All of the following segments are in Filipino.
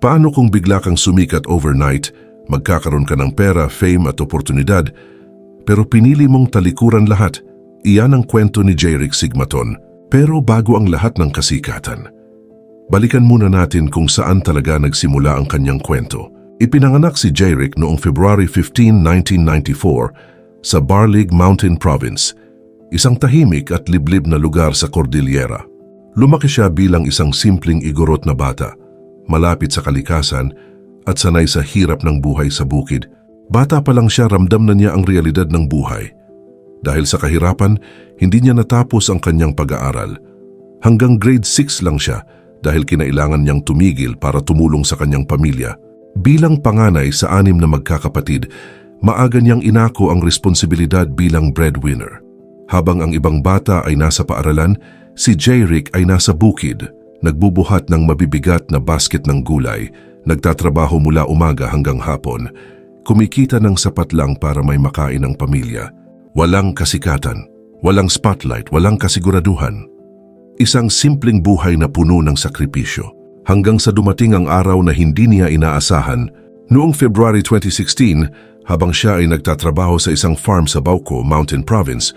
Paano kung bigla kang sumikat overnight, magkakaroon ka ng pera, fame at oportunidad, pero pinili mong talikuran lahat? Iyan ang kwento ni Jerick Sigmaton. Pero bago ang lahat ng kasikatan, balikan muna natin kung saan talaga nagsimula ang kanyang kwento. Ipinanganak si Jerick noong February 15, 1994 sa Barlig Mountain Province, isang tahimik at liblib na lugar sa Cordillera. Lumaki siya bilang isang simpleng igorot na bata, malapit sa kalikasan at sanay sa hirap ng buhay sa bukid. Bata pa lang siya, ramdam na niya ang realidad ng buhay. Dahil sa kahirapan, hindi niya natapos ang kanyang pag-aaral. Hanggang grade 6 lang siya dahil kinailangan niyang tumigil para tumulong sa kanyang pamilya. Bilang panganay sa 6 na magkakapatid, maaga niyang inako ang responsibilidad bilang breadwinner. Habang ang ibang bata ay nasa paaralan, si Jerick ay nasa bukid, nagbubuhat ng mabibigat na basket ng gulay, nagtatrabaho mula umaga hanggang hapon, kumikita ng sapat lang para may makain ang pamilya. Walang kasikatan, walang spotlight, walang kasiguraduhan. Isang simpleng buhay na puno ng sakripisyo. Hanggang sa dumating ang araw na hindi niya inaasahan. Noong February 2016, habang siya ay nagtatrabaho sa isang farm sa Bauco, Mountain Province,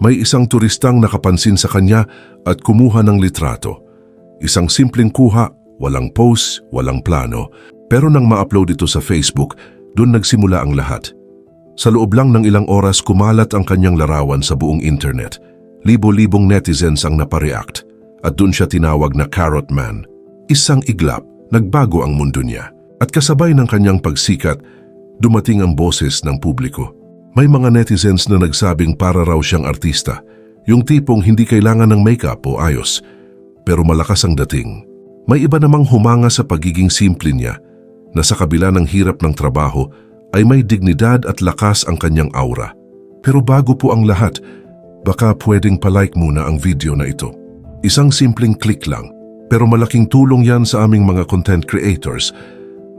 may isang turistang nakapansin sa kanya at kumuha ng litrato. Isang simpleng kuha, walang post, walang plano. Pero nang ma-upload ito sa Facebook, doon nagsimula ang lahat. Sa loob lang ng ilang oras, kumalat ang kanyang larawan sa buong internet. Libo-libong netizens ang napareact at doon siya tinawag na Carrot Man. Isang iglap, nagbago ang mundo niya. At kasabay ng kanyang pagsikat, dumating ang boses ng publiko. May mga netizens na nagsabing para raw siyang artista, yung tipong hindi kailangan ng makeup o ayos, pero malakas ang dating. May iba namang humanga sa pagiging simple niya, na sa kabila ng hirap ng trabaho, ay may dignidad at lakas ang kanyang aura. Pero bago po ang lahat, baka pwedeng palike muna ang video na ito. Isang simpleng click lang, pero malaking tulong yan sa aming mga content creators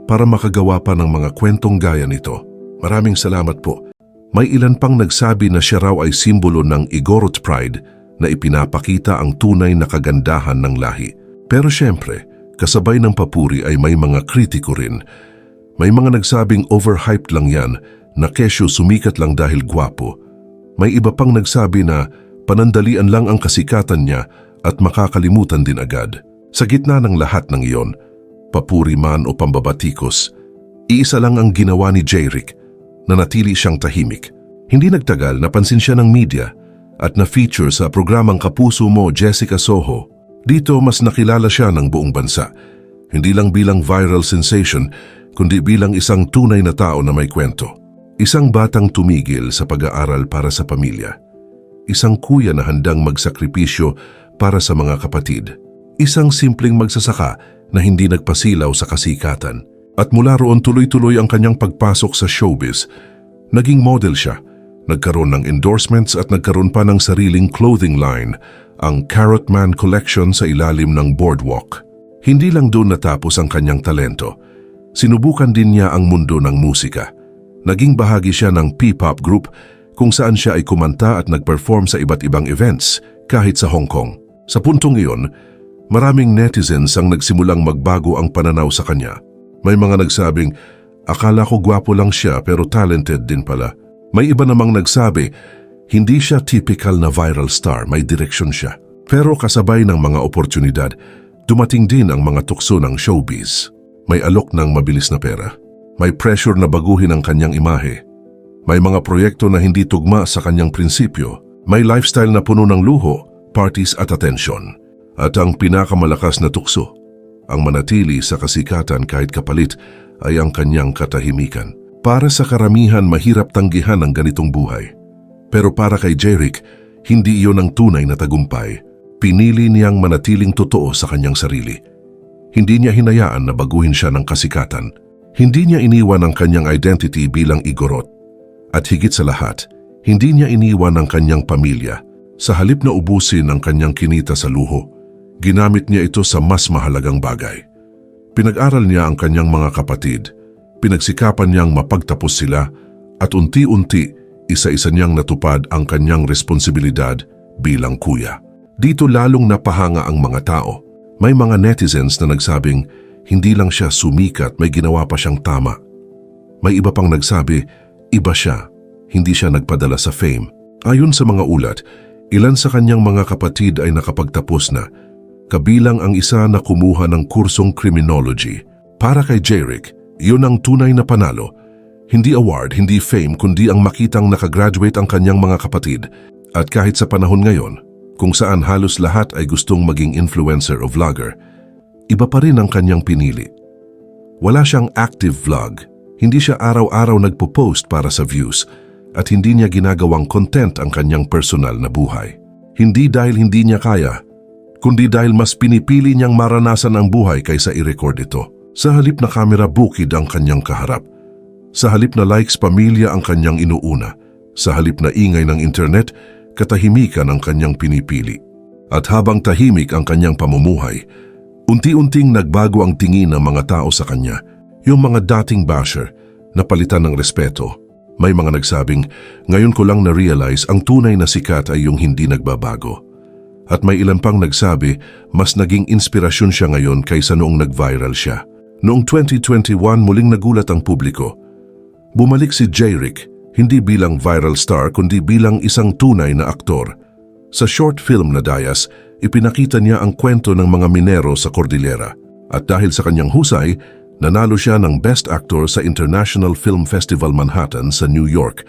para makagawa pa ng mga kwentong gaya nito. Maraming salamat po. May ilan pang nagsabi na siya raw ay simbolo ng Igorot pride na ipinapakita ang tunay na kagandahan ng lahi. Pero syempre, kasabay ng papuri ay may mga kritiko rin. May mga nagsabing overhyped lang yan, na kesyo sumikat lang dahil gwapo. May iba pang nagsabi na panandalian lang ang kasikatan niya at makakalimutan din agad. Sa gitna ng lahat ng iyon, papuri man o pambabatikos, iisa lang ang ginawa ni Jerick, na natili siyang tahimik. Hindi nagtagal, napansin siya ng media at na-feature sa programang Kapuso Mo, Jessica Soho. Dito mas nakilala siya ng buong bansa. Hindi lang bilang viral sensation, kundi bilang isang tunay na tao na may kwento. Isang batang tumigil sa pag-aaral para sa pamilya. Isang kuya na handang magsakripisyo para sa mga kapatid. Isang simpleng magsasaka na hindi nagpasilaw sa kasikatan. At mula roon tuloy-tuloy ang kanyang pagpasok sa showbiz. Naging model siya, nagkaroon ng endorsements at nagkaroon pa ng sariling clothing line, ang Carrot Man Collection sa ilalim ng Boardwalk. Hindi lang doon natapos ang kanyang talento. Sinubukan din niya ang mundo ng musika. Naging bahagi siya ng P-pop group kung saan siya ay kumanta at nag-perform sa iba't ibang events kahit sa Hong Kong. Sa puntong iyon, maraming netizens ang nagsimulang magbago ang pananaw sa kanya. May mga nagsabing, akala ko gwapo lang siya pero talented din pala. May iba namang nagsabi, hindi siya typical na viral star, may direksyon siya. Pero kasabay ng mga oportunidad, dumating din ang mga tukso ng showbiz. May alok ng mabilis na pera. May pressure na baguhin ang kanyang imahe. May mga proyekto na hindi tugma sa kanyang prinsipyo. May lifestyle na puno ng luho, parties at atensyon. At ang pinakamalakas na tukso, ang manatili sa kasikatan kahit kapalit ay ang kanyang katahimikan. Para sa karamihan, mahirap tanggihan ang ganitong buhay. Pero para kay Jerick, hindi iyon ang tunay na tagumpay. Pinili niyang manatiling totoo sa kanyang sarili. Hindi niya hinayaan na baguhin siya ng kasikatan. Hindi niya iniwan ang kanyang identity bilang igorot. At higit sa lahat, hindi niya iniwan ang kanyang pamilya. Sa halip na ubusin ang kanyang kinita sa luho, ginamit niya ito sa mas mahalagang bagay. Pinag-aral niya ang kanyang mga kapatid, pinagsikapan niyang mapagtapos sila, at unti-unti, isa-isa niyang natupad ang kanyang responsibilidad bilang kuya. Dito lalong napahanga ang mga tao. May mga netizens na nagsabing, Hindi lang siya sumikat, may ginawa pa siyang tama. May iba pang nagsabi, iba siya, hindi siya nagpadala sa fame. Ayon sa mga ulat, ilan sa kanyang mga kapatid ay nakapagtapos na, kabilang ang isa na kumuha ng kursong criminology. Para kay Jeric, yun ang tunay na panalo. Hindi award, hindi fame, kundi ang makitang nakagraduate ang kanyang mga kapatid. At kahit sa panahon ngayon, kung saan halos lahat ay gustong maging influencer o vlogger, iba pa rin ang kanyang pinili. Wala siyang active vlog, hindi siya araw-araw nagpo-post para sa views, at hindi niya ginagawang content ang kanyang personal na buhay. Hindi dahil hindi niya kaya, kundi dahil mas pinipili niyang maranasan ang buhay kaysa i-record ito. Sa halip na kamera bukid ang kanyang kaharap, sa halip na likes pamilya ang kanyang inuuna, sa halip na ingay ng internet, katahimikan ang kanyang pinipili. At habang tahimik ang kanyang pamumuhay, unti-unting nagbago ang tingin ng mga tao sa kanya. Yung mga dating basher, napalitan ng respeto. May mga nagsabing, ngayon ko lang na-realize ang tunay na sikat ay yung hindi nagbabago. At may ilan pang nagsabi, mas naging inspirasyon siya ngayon kaysa noong nag-viral siya. Noong 2021 muling nagulat ang publiko. Bumalik si Jeric, hindi bilang viral star kundi bilang isang tunay na aktor. Sa short film na Dayas, ipinakita niya ang kwento ng mga minero sa Cordillera. At dahil sa kanyang husay, nanalo siya ng Best Actor sa International Film Festival Manhattan sa New York.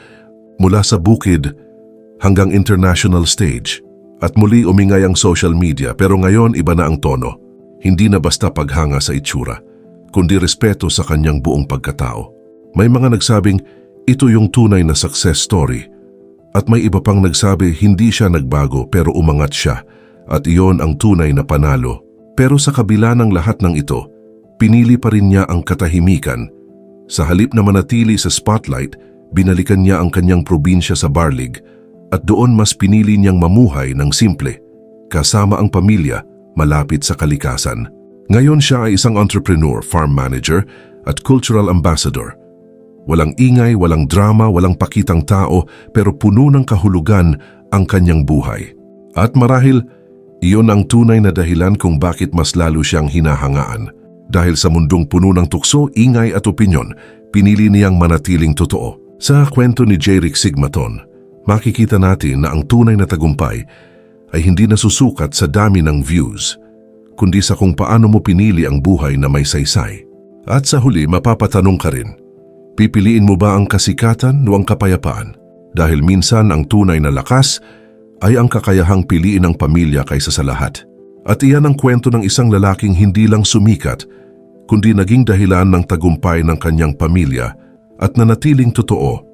Mula sa bukid hanggang international stage. At muli umingay ang social media pero ngayon iba na ang tono. Hindi na basta paghanga sa itsura, kundi respeto sa kanyang buong pagkatao. May mga nagsabing ito yung tunay na success story. At may iba pang nagsabi hindi siya nagbago pero umangat siya at iyon ang tunay na panalo. Pero sa kabila ng lahat ng ito, pinili pa rin niya ang katahimikan. Sa halip na manatili sa spotlight, binalikan niya ang kanyang probinsya sa Barlig at doon mas pinili niyang mamuhay ng simple, kasama ang pamilya malapit sa kalikasan. Ngayon siya ay isang entrepreneur, farm manager at cultural ambassador. Walang ingay, walang drama, walang pakitang tao pero puno ng kahulugan ang kanyang buhay. At marahil, iyon ang tunay na dahilan kung bakit mas lalo siyang hinahangaan. Dahil sa mundong puno ng tukso, ingay at opinyon, pinili niyang manatiling totoo. Sa kwento ni Jeric Sigmaton, makikita natin na ang tunay na tagumpay ay hindi nasusukat sa dami ng views, kundi sa kung paano mo pinili ang buhay na may saysay. At sa huli, mapapatanong ka rin, pipiliin mo ba ang kasikatan o ang kapayapaan? Dahil minsan ang tunay na lakas ay ang kakayahang piliin ng pamilya kaysa sa lahat. At iyan ang kwento ng isang lalaking hindi lang sumikat, kundi naging dahilan ng tagumpay ng kanyang pamilya at nanatiling totoo